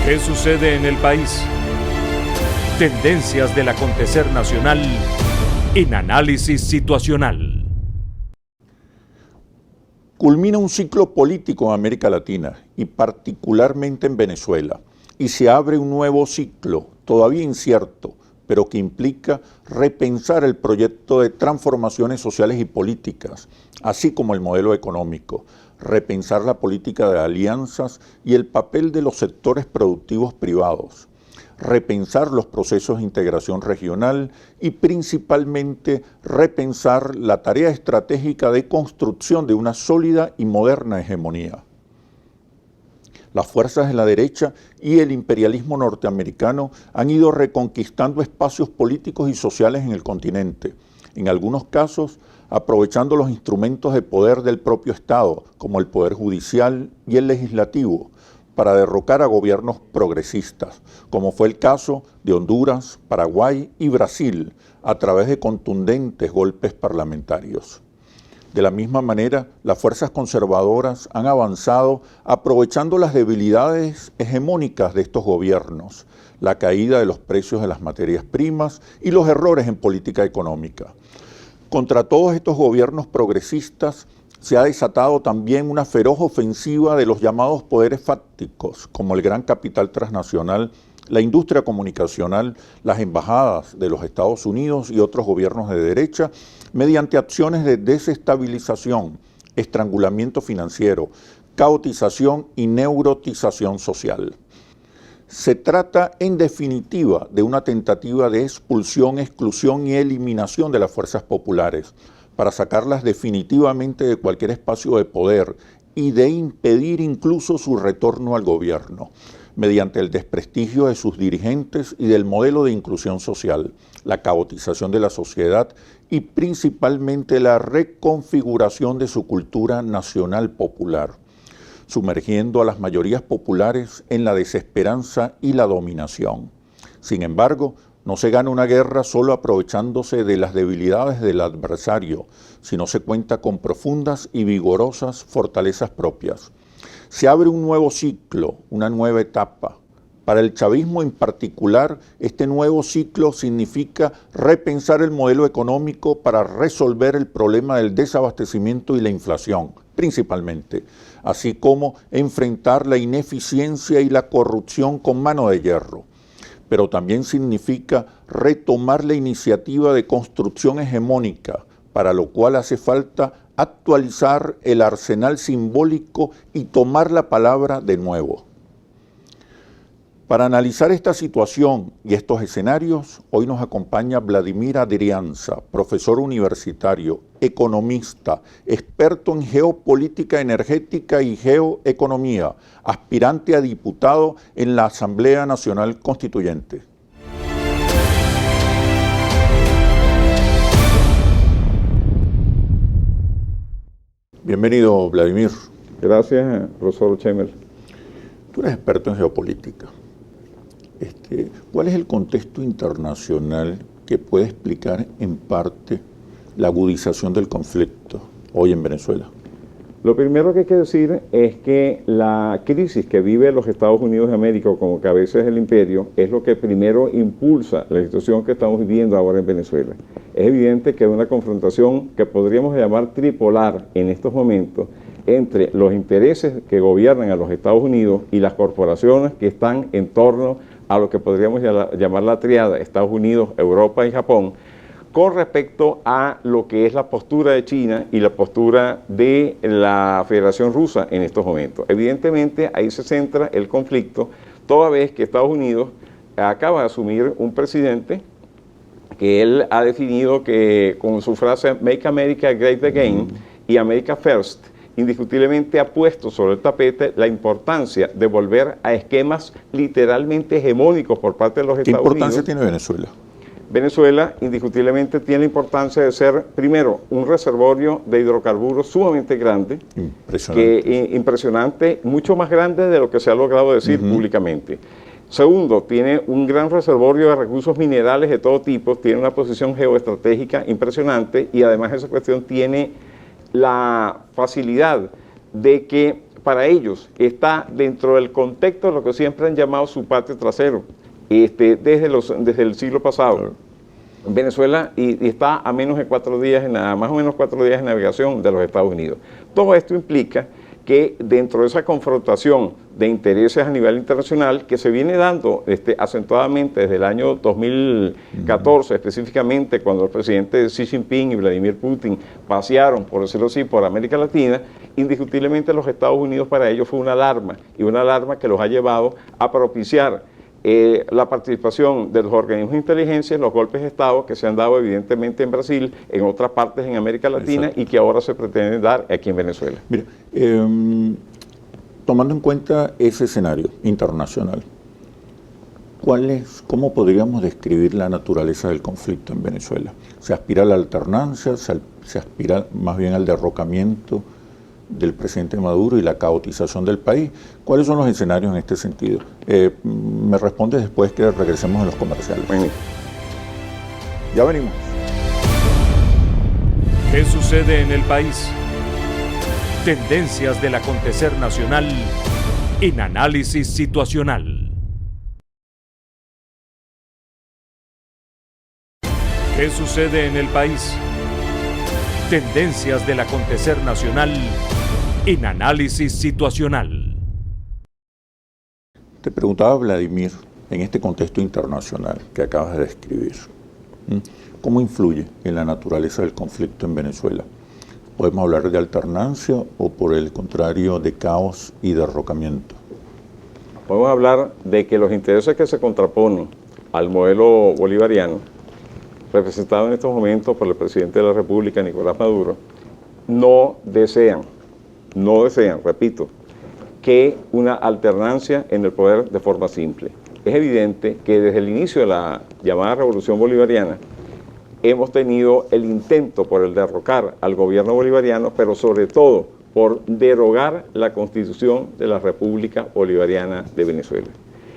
¿Qué sucede en el país? Tendencias del acontecer nacional en Análisis Situacional. Culmina un ciclo político en América Latina y particularmente en Venezuela, y se abre un nuevo ciclo, todavía incierto, pero que implica repensar el proyecto de transformaciones sociales y políticas, así como el modelo económico, repensar la política de alianzas y el papel de los sectores productivos privados, repensar los procesos de integración regional y principalmente repensar la tarea estratégica de construcción de una sólida y moderna hegemonía. Las fuerzas de la derecha y el imperialismo norteamericano han ido reconquistando espacios políticos y sociales en el continente, en algunos casos aprovechando los instrumentos de poder del propio Estado, como el Poder Judicial y el Legislativo, para derrocar a gobiernos progresistas, como fue el caso de Honduras, Paraguay y Brasil, a través de contundentes golpes parlamentarios. De la misma manera, las fuerzas conservadoras han avanzado aprovechando las debilidades hegemónicas de estos gobiernos, la caída de los precios de las materias primas y los errores en política económica. Contra todos estos gobiernos progresistas se ha desatado también una feroz ofensiva de los llamados poderes fácticos, como el gran capital transnacional, la industria comunicacional, las embajadas de los Estados Unidos y otros gobiernos de derecha, mediante acciones de desestabilización, estrangulamiento financiero, caotización y neurotización social. Se trata, en definitiva, de una tentativa de expulsión, exclusión y eliminación de las fuerzas populares, para sacarlas definitivamente de cualquier espacio de poder y de impedir incluso su retorno al gobierno, mediante el desprestigio de sus dirigentes y del modelo de inclusión social, la caotización de la sociedad y principalmente la reconfiguración de su cultura nacional popular, sumergiendo a las mayorías populares en la desesperanza y la dominación. Sin embargo, no se gana una guerra solo aprovechándose de las debilidades del adversario, sino se cuenta con profundas y vigorosas fortalezas propias. Se abre un nuevo ciclo, una nueva etapa. Para el chavismo en particular, este nuevo ciclo significa repensar el modelo económico para resolver el problema del desabastecimiento y la inflación, principalmente, así como enfrentar la ineficiencia y la corrupción con mano de hierro. Pero también significa retomar la iniciativa de construcción hegemónica, para lo cual hace falta actualizar el arsenal simbólico y tomar la palabra de nuevo. Para analizar esta situación y estos escenarios, hoy nos acompaña Vladimir Adrianza, profesor universitario, economista, experto en geopolítica energética y geoeconomía, aspirante a diputado en la Asamblea Nacional Constituyente. Bienvenido, Vladimir. Gracias, profesor Chemel. Tú eres experto en geopolítica. ¿Cuál es el contexto internacional que puede explicar en parte la agudización del conflicto hoy en Venezuela? Lo primero que hay que decir es que la crisis que vive los Estados Unidos de América, como cabeza del imperio, es lo que primero impulsa la situación que estamos viviendo ahora en Venezuela. Es evidente que hay una confrontación que podríamos llamar tripolar en estos momentos entre los intereses que gobiernan a los Estados Unidos y las corporaciones que están en torno a lo que podríamos llamar la triada Estados Unidos, Europa y Japón, con respecto a lo que es la postura de China y la postura de la Federación Rusa en estos momentos. Evidentemente ahí se centra el conflicto, toda vez que Estados Unidos acaba de asumir un presidente que él ha definido que con su frase Make America Great Again y America First, indiscutiblemente ha puesto sobre el tapete la importancia de volver a esquemas literalmente hegemónicos por parte de los Estados Unidos. ¿Qué importancia tiene Venezuela? Venezuela indiscutiblemente tiene la importancia de ser, primero, un reservorio de hidrocarburos sumamente grande, impresionante, mucho más grande de lo que se ha logrado decir públicamente. Segundo, tiene un gran reservorio de recursos minerales de todo tipo, tiene una posición geoestratégica impresionante y además esa cuestión tiene la facilidad de que para ellos está dentro del contexto de lo que siempre han llamado su patio trasero, desde el siglo pasado. Claro. Venezuela y está a menos de 4 días, más o menos 4 días de navegación de los Estados Unidos. Todo esto implica que dentro de esa confrontación de intereses a nivel internacional que se viene dando acentuadamente desde el año 2014, específicamente cuando el presidente Xi Jinping y Vladimir Putin pasearon, por decirlo así, por América Latina, indiscutiblemente los Estados Unidos para ellos fue una alarma, y una alarma que los ha llevado a propiciar la participación de los organismos de inteligencia en los golpes de Estado que se han dado evidentemente en Brasil, en otras partes en América Latina. Exacto. Y que ahora se pretenden dar aquí en Venezuela. Mira, tomando en cuenta ese escenario internacional, ¿cómo podríamos describir la naturaleza del conflicto en Venezuela? ¿Se aspira a la alternancia? ¿Se aspira más bien al derrocamiento del presidente Maduro y la caotización del país? ¿Cuáles son los escenarios en este sentido? Me respondes después que regresemos a los comerciales. Bueno. Ya venimos. ¿Qué sucede en el país? Tendencias del acontecer nacional en Análisis Situacional. ¿Qué sucede en el país? Tendencias del acontecer nacional en Análisis Situacional. Te preguntaba, Vladimir, en este contexto internacional que acabas de describir, ¿cómo influye en la naturaleza del conflicto en Venezuela? ¿Podemos hablar de alternancia o, por el contrario, de caos y derrocamiento? Podemos hablar de que los intereses que se contraponen al modelo bolivariano, representado en estos momentos por el presidente de la República, Nicolás Maduro, no desean, repito, que una alternancia en el poder de forma simple. Es evidente que desde el inicio de la llamada Revolución Bolivariana hemos tenido el intento por el derrocar al gobierno bolivariano, pero sobre todo por derogar la Constitución de la República Bolivariana de Venezuela.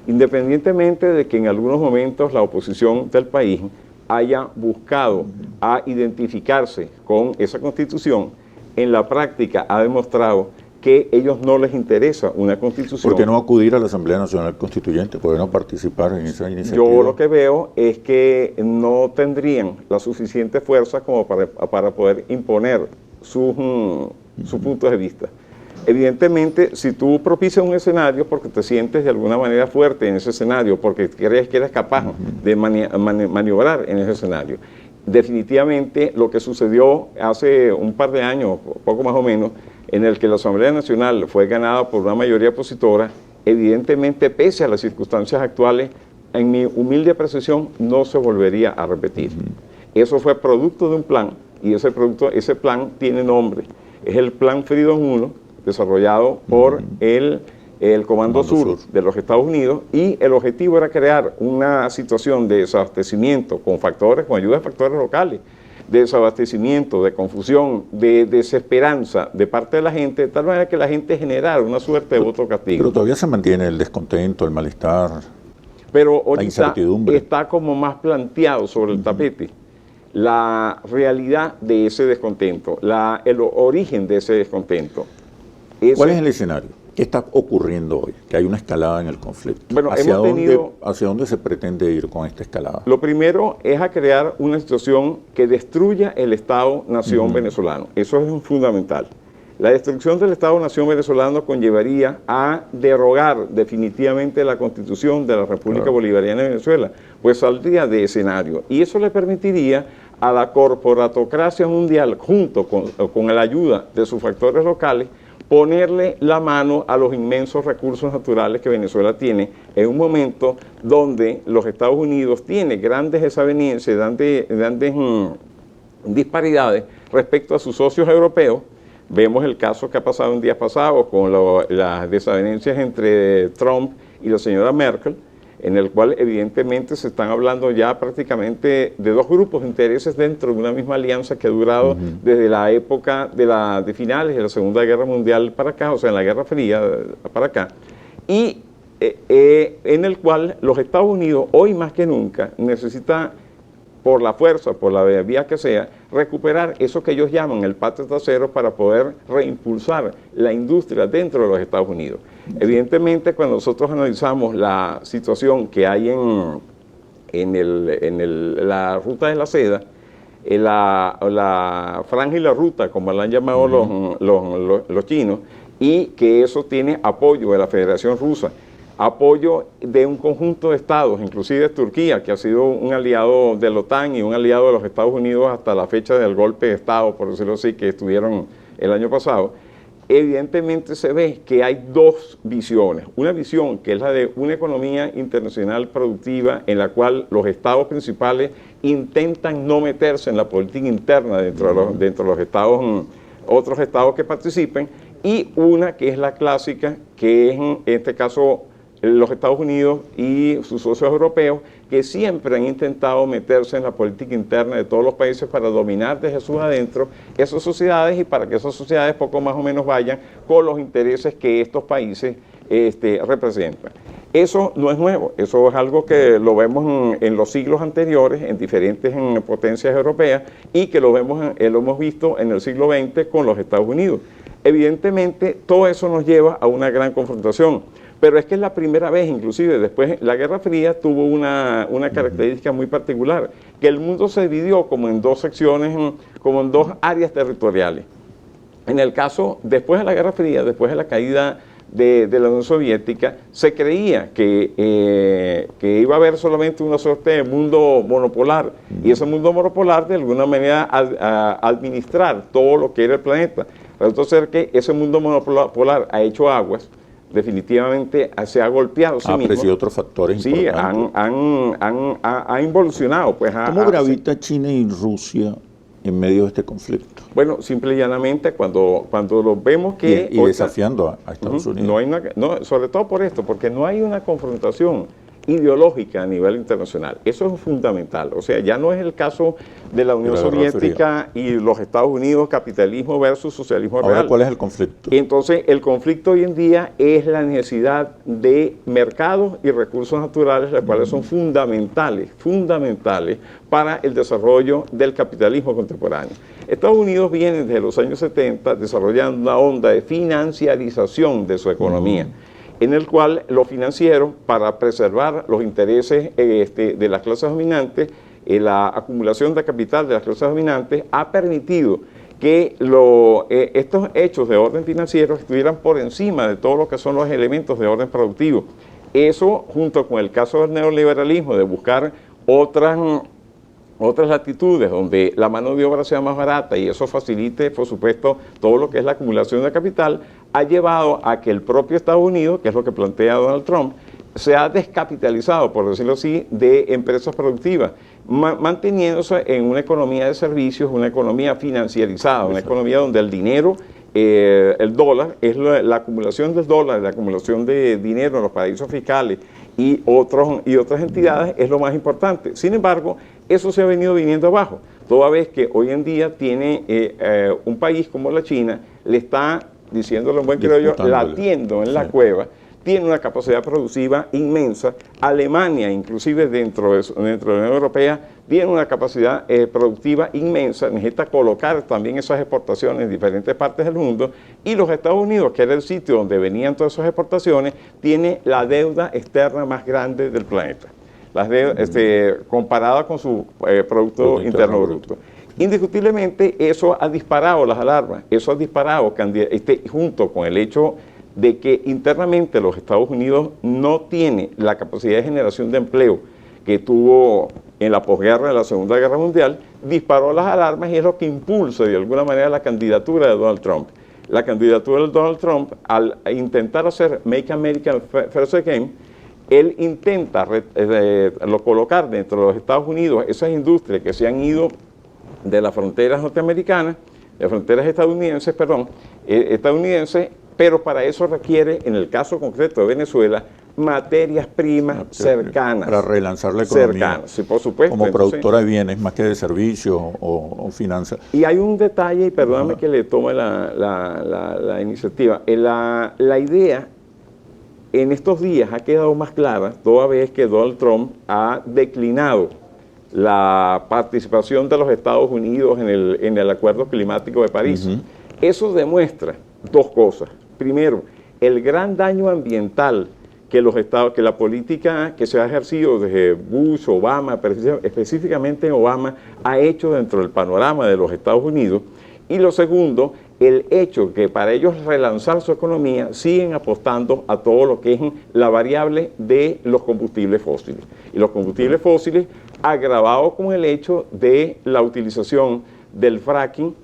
Independientemente de que en algunos momentos la oposición del país haya buscado a identificarse con esa Constitución, en la práctica ha demostrado que a ellos no les interesa una Constitución. ¿Por qué no acudir a la Asamblea Nacional Constituyente? ¿Por qué no participar en esa iniciativa? Yo lo que veo es que no tendrían la suficiente fuerza como para poder imponer sus puntos de vista. Evidentemente, si tú propicias un escenario porque te sientes de alguna manera fuerte en ese escenario, porque crees que eres capaz de maniobrar en ese escenario, definitivamente lo que sucedió hace un par de años, poco más o menos, en el que la Asamblea Nacional fue ganada por una mayoría opositora, evidentemente, pese a las circunstancias actuales, en mi humilde apreciación, no se volvería a repetir. Eso fue producto de un plan, y ese plan tiene nombre. Es el Plan Freedom 1, desarrollado por el Comando Sur de los Estados Unidos, y el objetivo era crear una situación de desabastecimiento con ayuda de factores locales, de desabastecimiento, de confusión, de desesperanza de parte de la gente, de tal manera que la gente generara una suerte de voto castigo. Pero todavía se mantiene el descontento, el malestar, pero ahorita la incertidumbre. Está como más planteado sobre el tapete la realidad de ese descontento, el origen de ese descontento. ¿Cuál es el escenario? ¿Qué está ocurriendo hoy? Que hay una escalada en el conflicto. Bueno, ¿Hacia dónde se pretende ir con esta escalada? Lo primero es a crear una situación que destruya el Estado-Nación venezolano. Eso es fundamental. La destrucción del Estado-Nación venezolano conllevaría a derogar definitivamente la Constitución de la República Bolivariana de Venezuela, pues saldría de escenario. Y eso le permitiría a la corporatocracia mundial, junto con la ayuda de sus factores locales, ponerle la mano a los inmensos recursos naturales que Venezuela tiene en un momento donde los Estados Unidos tiene grandes desavenencias, grandes disparidades respecto a sus socios europeos. Vemos el caso que ha pasado en días pasados con las desavenencias entre Trump y la señora Merkel, en el cual evidentemente se están hablando ya prácticamente de dos grupos de intereses dentro de una misma alianza que ha durado desde la época de finales de la Segunda Guerra Mundial para acá, o sea, en la Guerra Fría para acá, y en el cual los Estados Unidos, hoy más que nunca, necesita por la fuerza, por la vía que sea, recuperar eso que ellos llaman el patio trasero para poder reimpulsar la industria dentro de los Estados Unidos. Evidentemente, cuando nosotros analizamos la situación que hay en la ruta de la seda, la franja y la ruta, como la han llamado los chinos, y que eso tiene apoyo de la Federación Rusa, apoyo de un conjunto de estados, inclusive Turquía, que ha sido un aliado de la OTAN y un aliado de los Estados Unidos hasta la fecha del golpe de Estado, por decirlo así, que estuvieron el año pasado. Evidentemente se ve que hay dos visiones. Una visión que es la de una economía internacional productiva en la cual los estados principales intentan no meterse en la política interna dentro de los estados, otros estados que participen, y una que es la clásica, que es en este caso los Estados Unidos y sus socios europeos, que siempre han intentado meterse en la política interna de todos los países para dominar desde sus adentros esas sociedades y para que esas sociedades poco más o menos vayan con los intereses que estos países representan. Eso no es nuevo, eso es algo que lo vemos en los siglos anteriores en diferentes potencias europeas y que lo hemos visto en el siglo XX con los Estados Unidos. Evidentemente, todo eso nos lleva a una gran confrontación. Pero es que es la primera vez, inclusive después, la Guerra Fría tuvo una característica muy particular, que el mundo se dividió como en dos secciones, como en dos áreas territoriales. En el caso, después de la Guerra Fría, después de la caída de la Unión Soviética, se creía que iba a haber solamente una suerte de mundo monopolar, y ese mundo monopolar de alguna manera administrar todo lo que era el planeta. Resulta ser que ese mundo monopolar ha hecho aguas, definitivamente se ha golpeado sí mismo. Aparecido otros factores importantes. Ha involucionado. Pues, ¿Cómo gravita China y Rusia en medio de este conflicto? Bueno, simple y llanamente, cuando lo vemos que... Y desafiando a Estados Unidos. Sobre todo por esto, porque no hay una confrontación ideológica a nivel internacional. Eso es fundamental. O sea, ya no es el caso de la Unión Soviética y los Estados Unidos, capitalismo versus socialismo real. Ahora, ¿cuál es el conflicto? Entonces, el conflicto hoy en día es la necesidad de mercados y recursos naturales, los cuales son fundamentales para el desarrollo del capitalismo contemporáneo. Estados Unidos viene desde los años 70 desarrollando una onda de financiarización de su economía, en el cual los financieros, para preservar los intereses de las clases dominantes, la acumulación de capital de las clases dominantes, ha permitido que estos hechos de orden financiero estuvieran por encima de todo lo que son los elementos de orden productivo. Eso, junto con el caso del neoliberalismo, de buscar otras latitudes donde la mano de obra sea más barata y eso facilite, por supuesto, todo lo que es la acumulación de capital, ha llevado a que el propio Estados Unidos, que es lo que plantea Donald Trump, se ha descapitalizado, por decirlo así, de empresas productivas, manteniéndose en una economía de servicios, una economía financiarizada, una economía donde el dinero, el dólar, es la acumulación del dólar, la acumulación de dinero en los paraísos fiscales y otras entidades es lo más importante. Sin embargo, eso se ha venido viniendo abajo, toda vez que hoy en día tiene un país como la China, le está, diciéndolo en buen criollo, latiendo en la cueva, tiene una capacidad productiva inmensa. Alemania, inclusive dentro de la Unión Europea, tiene una capacidad productiva inmensa, necesita colocar también esas exportaciones en diferentes partes del mundo, y los Estados Unidos, que era el sitio donde venían todas esas exportaciones, tiene la deuda externa más grande del planeta, comparada con su Producto Interno Bruto. Indiscutiblemente eso ha disparado las alarmas, eso ha disparado, junto con el hecho de que internamente los Estados Unidos no tiene la capacidad de generación de empleo que tuvo en la posguerra de la Segunda Guerra Mundial, disparó las alarmas y es lo que impulsa de alguna manera la candidatura de Donald Trump. La candidatura de Donald Trump, al intentar hacer Make America First Again, él intenta colocar dentro de los Estados Unidos esas industrias que se han ido de las fronteras norteamericanas, de las fronteras estadounidenses, pero para eso requiere, en el caso concreto de Venezuela, materias primas cercanas. Para relanzar la economía. Cercanas, sí, por supuesto. Como productora de bienes, más que de servicios o finanzas. Y hay un detalle, y perdóname que le tome la iniciativa. La idea en estos días ha quedado más clara, toda vez que Donald Trump ha declinado la participación de los Estados Unidos en el Acuerdo Climático de París. Eso demuestra dos cosas. Primero, el gran daño ambiental que la política que se ha ejercido desde Bush, Obama, específicamente Obama, ha hecho dentro del panorama de los Estados Unidos. Y lo segundo, el hecho que para ellos relanzar su economía siguen apostando a todo lo que es la variable de los combustibles fósiles. Y los combustibles fósiles agravado con el hecho de la utilización del fracking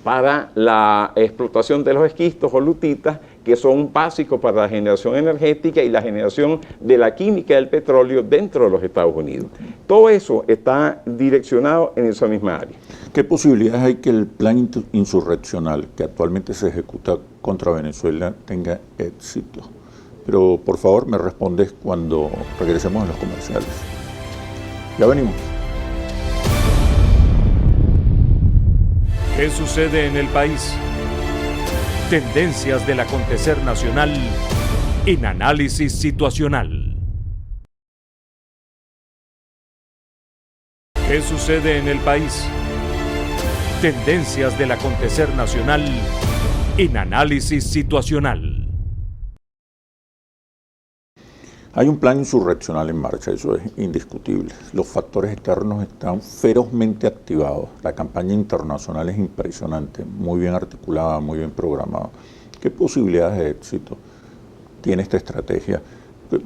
para la explotación de los esquistos o lutitas, que son básicos para la generación energética y la generación de la química del petróleo dentro de los Estados Unidos. Todo eso está direccionado en esa misma área. ¿Qué posibilidades hay que el plan insurreccional que actualmente se ejecuta contra Venezuela tenga éxito? Pero por favor me respondes cuando regresemos a los comerciales. Ya venimos. ¿Qué sucede en el país? Tendencias del acontecer nacional en Análisis Situacional. ¿Qué sucede en el país? Tendencias del acontecer nacional en Análisis Situacional. Hay un plan insurreccional en marcha, eso es indiscutible. Los factores externos están ferozmente activados. La campaña internacional es impresionante, muy bien articulada, muy bien programada. ¿Qué posibilidades de éxito tiene esta estrategia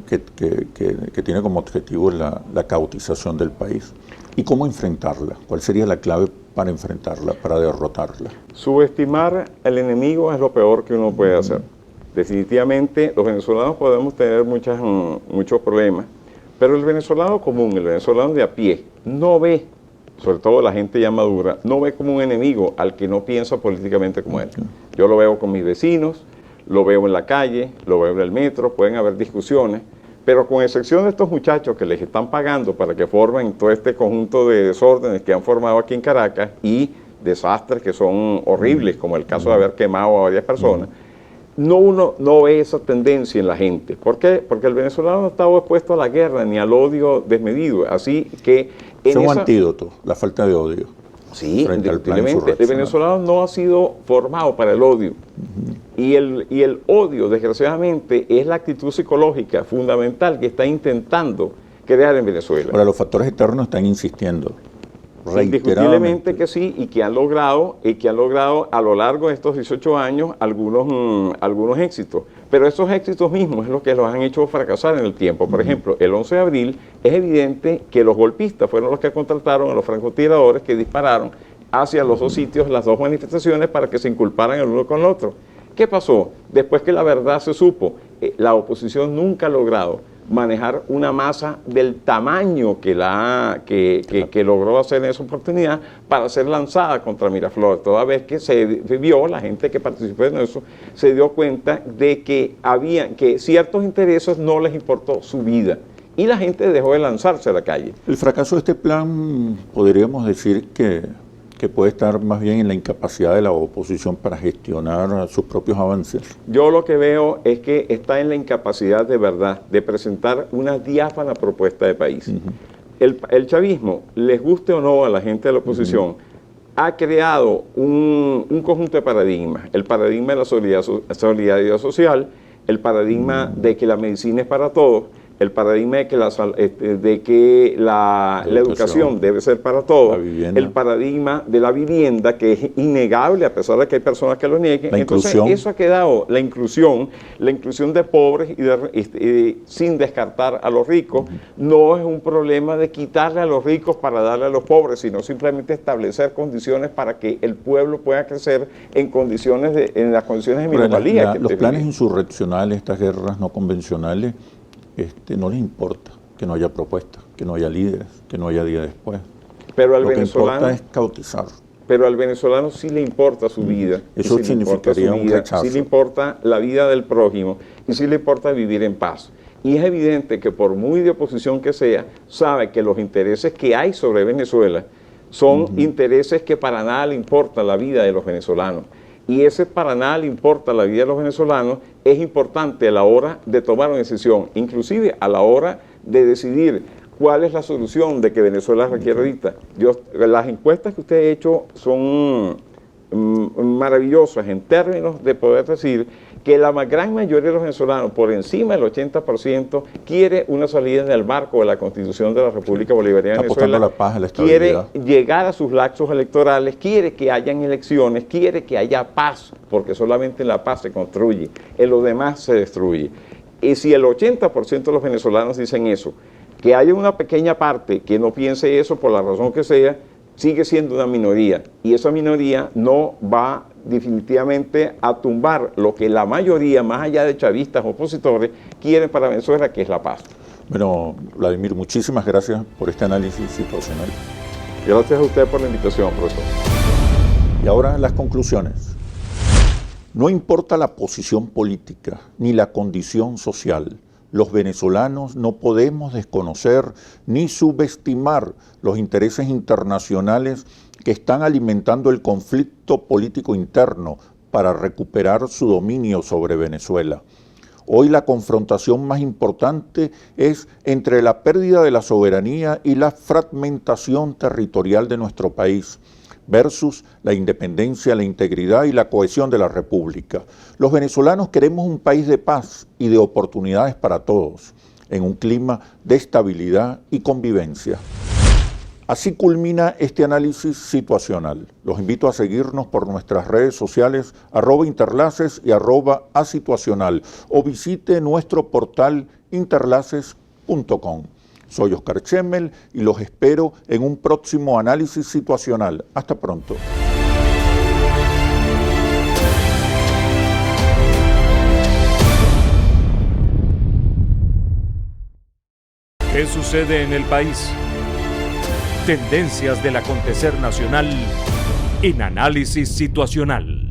que tiene como objetivo la caotización del país? ¿Y cómo enfrentarla? ¿Cuál sería la clave para enfrentarla, para derrotarla? Subestimar al enemigo es lo peor que uno puede hacer. Definitivamente los venezolanos podemos tener muchos problemas, pero el venezolano común, el venezolano de a pie, no ve, sobre todo la gente ya madura, no ve como un enemigo al que no piensa políticamente como él. Yo lo veo con mis vecinos, lo veo en la calle, lo veo en el metro, pueden haber discusiones, pero con excepción de estos muchachos que les están pagando para que formen todo este conjunto de desórdenes que han formado aquí en Caracas y desastres que son horribles, como el caso de haber quemado a varias personas, uno no ve esa tendencia en la gente. ¿Por qué? Porque el venezolano no estaba expuesto a la guerra ni al odio desmedido. Así que es un antídoto, la falta de odio. Sí, indiscutiblemente. El venezolano no ha sido formado para el odio. Y el odio, desgraciadamente, es la actitud psicológica fundamental que está intentando crear en Venezuela. Ahora, los factores externos están insistiendo. Indiscutiblemente que sí, y que han logrado a lo largo de estos 18 años algunos éxitos. Pero esos éxitos mismos es lo que los han hecho fracasar en el tiempo. Por ejemplo, el 11 de abril es evidente que los golpistas fueron los que contrataron a los francotiradores que dispararon hacia los dos sitios, las dos manifestaciones, para que se inculparan el uno con el otro. ¿Qué pasó? Después que la verdad se supo, la oposición nunca ha logrado manejar una masa del tamaño que logró hacer en esa oportunidad para ser lanzada contra Miraflores. Toda vez que se vio, la gente que participó en eso se dio cuenta de que ciertos intereses no les importó su vida y la gente dejó de lanzarse a la calle. El fracaso de este plan podríamos decir que puede estar más bien en la incapacidad de la oposición para gestionar sus propios avances. Yo lo que veo es que está en la incapacidad de verdad de presentar una diáfana propuesta de país. El chavismo, les guste o no a la gente de la oposición, ha creado un conjunto de paradigmas. El paradigma de la solidaridad social, el paradigma de que la medicina es para todos, el paradigma de que la educación debe ser para todos, el paradigma de la vivienda, que es innegable a pesar de que hay personas que lo nieguen. Entonces eso ha quedado, la inclusión de pobres y sin descartar a los ricos. No es un problema de quitarle a los ricos para darle a los pobres, sino simplemente establecer condiciones para que el pueblo pueda crecer en las condiciones de minusvalía. Los planes insurreccionales, estas guerras no convencionales, no les importa que no haya propuestas, que no haya líderes, que no haya día después. Pero Lo que importa es cautizar. Pero al venezolano sí le importa su vida. Eso sí significaría un rechazo. Sí le importa la vida del prójimo y sí le importa vivir en paz. Y es evidente que por muy de oposición que sea, sabe que los intereses que hay sobre Venezuela son intereses que para nada le importa la vida de los venezolanos. Y ese para nada le importa la vida de los venezolanos es importante a la hora de tomar una decisión, inclusive a la hora de decidir ¿Cuál es la solución de que Venezuela requiere ahorita? Las encuestas que usted ha hecho son maravillosas en términos de poder decir que la gran mayoría de los venezolanos, por encima del 80%, quiere una salida en el marco de la Constitución de la República Bolivariana de Venezuela, la paz, la quiere estabilidad, llegar a sus lapsos electorales, quiere que hayan elecciones, quiere que haya paz, porque solamente en la paz se construye, en lo demás se destruye. Y si el 80% de los venezolanos dicen eso, que haya una pequeña parte que no piense eso por la razón que sea, sigue siendo una minoría, y esa minoría no va definitivamente a tumbar lo que la mayoría, más allá de chavistas opositores, quieren para Venezuela, que es la paz. Bueno, Vladimir, muchísimas gracias por este análisis situacional. Gracias a usted por la invitación, profesor. Y ahora las conclusiones. No importa la posición política ni la condición social, los venezolanos no podemos desconocer ni subestimar los intereses internacionales que están alimentando el conflicto político interno para recuperar su dominio sobre Venezuela. Hoy la confrontación más importante es entre la pérdida de la soberanía y la fragmentación territorial de nuestro país, versus la independencia, la integridad y la cohesión de la República. Los venezolanos queremos un país de paz y de oportunidades para todos, en un clima de estabilidad y convivencia. Así culmina este análisis situacional. Los invito a seguirnos por nuestras redes sociales @interlaces y @asituacional o visite nuestro portal interlaces.com. Soy Oscar Chemmel y los espero en un próximo análisis situacional. Hasta pronto. ¿Qué sucede en el país? Tendencias del acontecer nacional en Análisis Situacional.